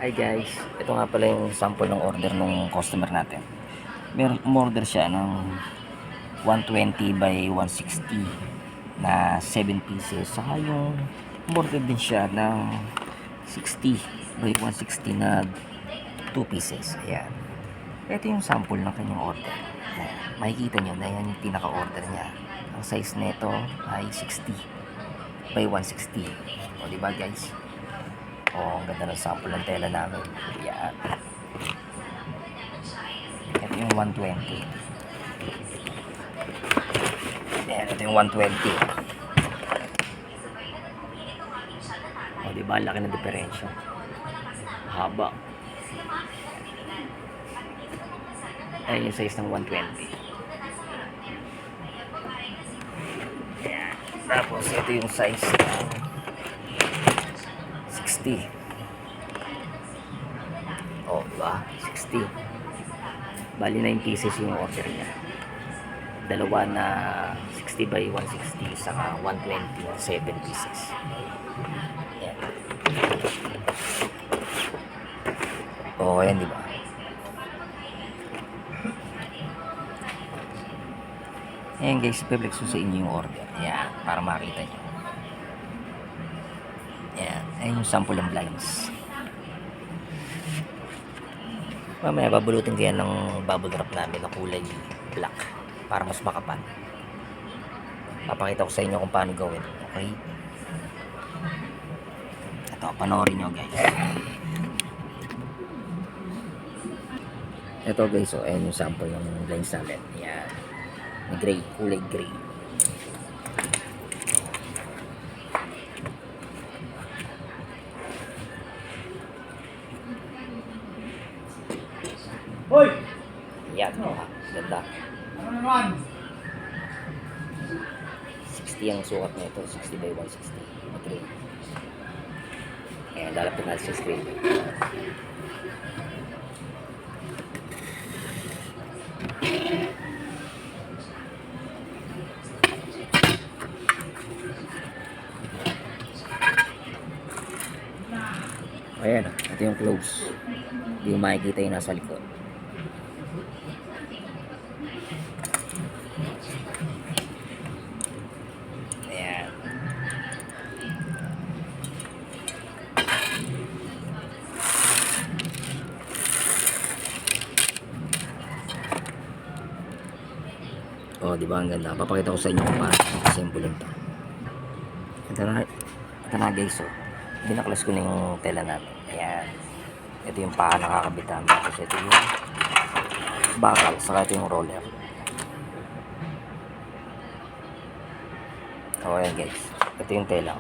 Hi guys, ito nga pala yung sample ng order ng customer natin. Meron umorder siya ng 120 by 160 na 7 pieces. Saka yung umorder din siya ng 60 by 160 na 2 pieces. Ayan. Ito yung sample ng kanyang order. Ayan. Makikita nyo na yan yung pinaka-order niya. Ang size nito ay 60 by 160. O diba guys? Oh, ang ganda ng sample ng tela namin. Yan. Ito yung 120. Yan, ito yung 120. O, diba? Laki ng diferensya. Haba. Ayan yung size ng 120. Yan. Tapos, ito yung size ng 60. Oh, diba? 60. Bali 9 pieces yung order niya. Dalawa na 60 by 160 saka 120 7 pieces. Ayan. Oh, ayan diba? Ayan guys, i-flex ko sa inyo yung order. Ayan, para makita nyo. Ayan, ayan yung sample ng blinds. Mamaya babulutin ko yan ng bubble wrap namin na kulay black para mas makapal. Papakita ko sa inyo kung paano gawin. Okay? Ito, panoorin nyo guys. Ito guys, so ayan yung sample ng blinds namin. Ayan. May gray, kulay gray. Hoy! Yan, ganda. Ano naman? 60 ang sukat na ito, 60 by 160. Okay. Ayan, lalapit natin sa screen. Ayan, ito yung close. Hindi mo makikita yung nasa likod. Ayan. Oh, di ba ang ganda? Papakita ko sa inyo kung paano i-assemble ito. Ito na guys, oh. Binaklas ko na yung tela namin. Ayan. Ito yung paa nakakabitan. Tapos ito yung bakal. Saka ito yung roller. O, ayan guys. Ito yung tela.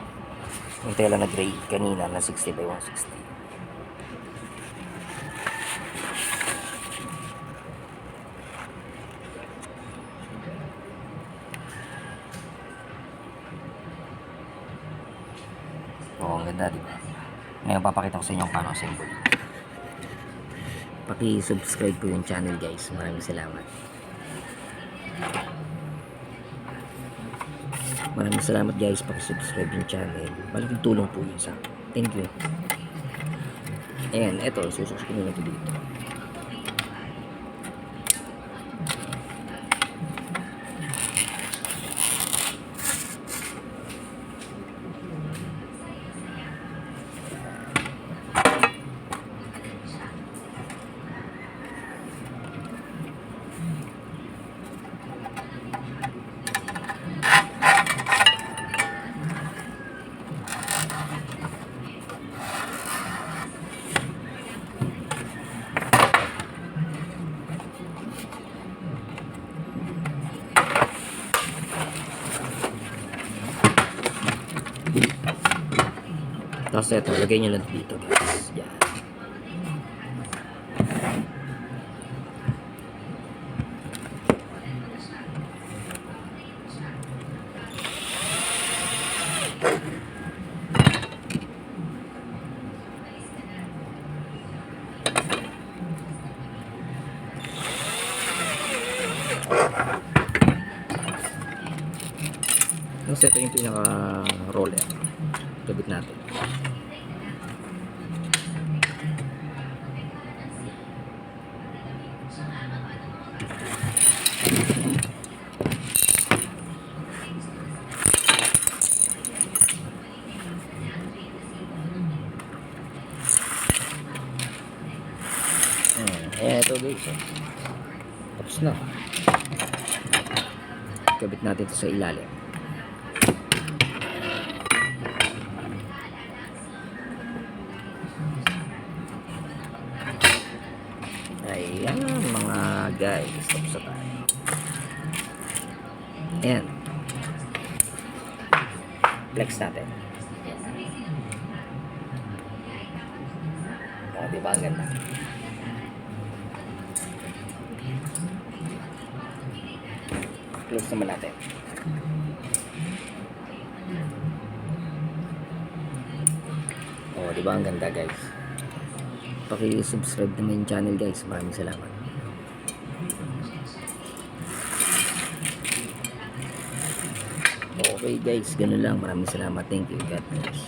Yung tela na gray kanina na 60 by 160. Oo, ang ganda, diba? Ngayon, papakita ko sa inyo paano assemble. Paki-subscribe po yung channel, guys. Maraming salamat. Maraming salamat, guys. Paki-subscribe yung channel. Malaking tulong po yun sa akin. Thank you. Ayan, eto. Susuksok ko nyo na ito dito. Tapos ito, lagay nyo lang dito guys. Yan. Tapos ito yung pinaka roller. Kabit natin. Eto guys, oh. Tapos na. Kabit natin ito sa ilalim. Ayan mga guys, tapos na tayo. Ayan. Flex natin. O, diba ang ganda? Close naman natin. O, diba ang ganda guys? Paki-subscribe naman yung channel guys. Maraming salamat. Okay guys, ganun lang. Maraming salamat. Thank you. God bless.